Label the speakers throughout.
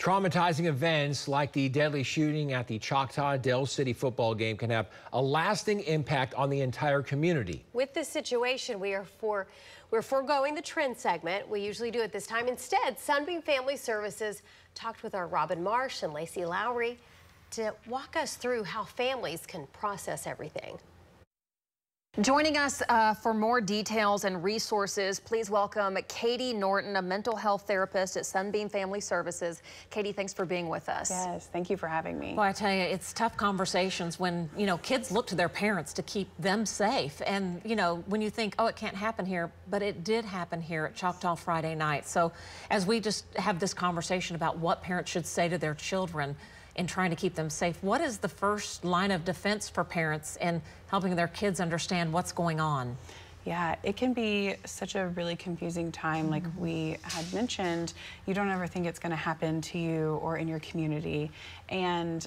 Speaker 1: Traumatizing events like the deadly shooting at the Choctaw Dell City football game can have a lasting impact on the entire community.
Speaker 2: With this situation, we're foregoing the trend segment. We usually do it this time. Instead, Sunbeam Family Services talked with our Robin Marsh and Lacey Lowry to walk us through how families can process everything.
Speaker 3: Joining us for more details and resources, please welcome Katie Norton, a mental health therapist at Sunbeam Family Services. Katie, thanks for being with us.
Speaker 4: Yes, thank you for having me.
Speaker 5: Well, I tell you, it's tough conversations when, kids look to their parents to keep them safe. And, when you think, oh, it can't happen here, but it did happen here at Choctaw Friday night. So as we just have this conversation about what parents should say to their children in trying to keep them safe, what is the first line of defense for parents in helping their kids understand what's going on?
Speaker 4: Yeah, it can be such a really confusing time. Like we had mentioned, you don't ever think it's going to happen to you or in your community. And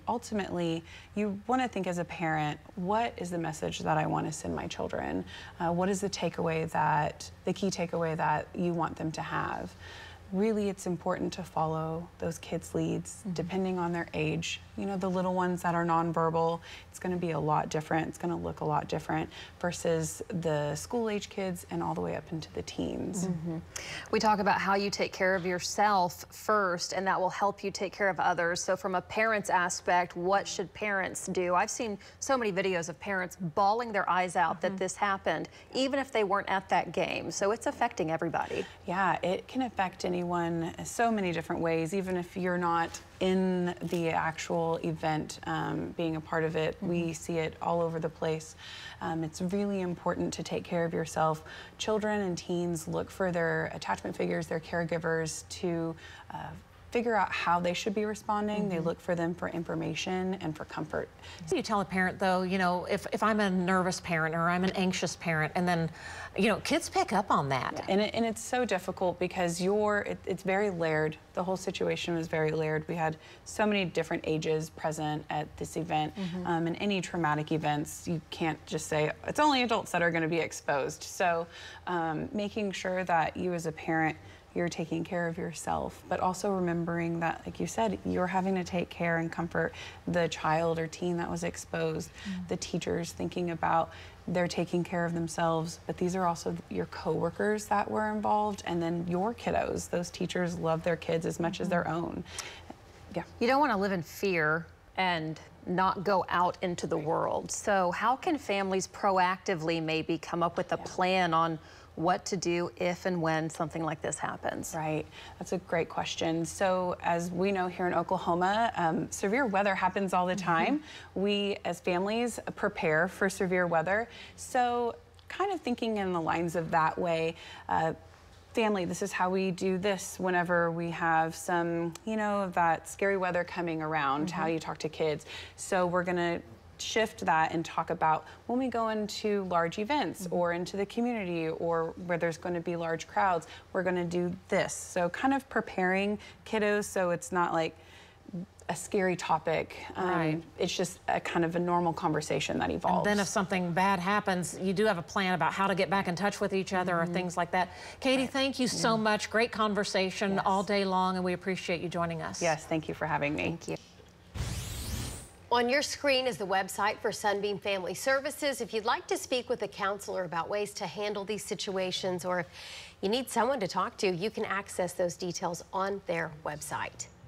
Speaker 4: ultimately, you want to think as a parent, what is the message that I want to send my children? What is the key takeaway that you want them to have? Really, it's important to follow those kids' leads, depending on their age. The little ones that are nonverbal, it's going to be a lot different. It's going to look a lot different versus the school-age kids and all the way up into the teens.
Speaker 3: We talk about how you take care of yourself first, and that will help you take care of others. So from a parent's aspect, what should parents do? I've seen so many videos of parents bawling their eyes out that this happened, even if they weren't at that game. So it's affecting everybody.
Speaker 4: Yeah, it can affect anyone so many different ways, even if you're not in the actual event, being a part of it. We see it all over the place. It's really important to take care of yourself. Children and teens look for their attachment figures, their caregivers, to figure out how they should be responding. They look for them for information and for comfort.
Speaker 5: So you tell a parent, though, if I'm a nervous parent or I'm an anxious parent, and then, kids pick up on that.
Speaker 4: Yeah. And it's so difficult because it's very layered. The whole situation was very layered. We had so many different ages present at this event. And any traumatic events, you can't just say, it's only adults that are going to be exposed. So making sure that you as a parent, you're taking care of yourself, but also remembering that, like you said, you're having to take care and comfort the child or teen that was exposed, the teachers thinking about they're taking care of themselves, but these are also your coworkers that were involved, and then your kiddos. Those teachers love their kids as much as their own. Yeah.
Speaker 3: You don't want to live in fear and not go out into the world. So how can families proactively maybe come up with a plan on what to do if and when something like this happens?
Speaker 4: Right, that's a great question. So as we know here in Oklahoma, severe weather happens all the time. We as families prepare for severe weather. So kind of thinking in the lines of that way, family, this is how we do this whenever we have some, that scary weather coming around, how you talk to kids. So we're gonna shift that and talk about when we go into large events or into the community or where there's going to be large crowds, we're going to do this. So kind of preparing kiddos so it's not like a scary topic. It's just a kind of a normal conversation that evolves.
Speaker 5: And then if something bad happens, you do have a plan about how to get back in touch with each other or things like that. Katie, thank you so much. Great conversation all day long, and we appreciate you joining us.
Speaker 4: Yes, thank you for having me.
Speaker 3: Thank you.
Speaker 2: On your screen is the website for Sunbeam Family Services. If you'd like to speak with a counselor about ways to handle these situations, or if you need someone to talk to, you can access those details on their website.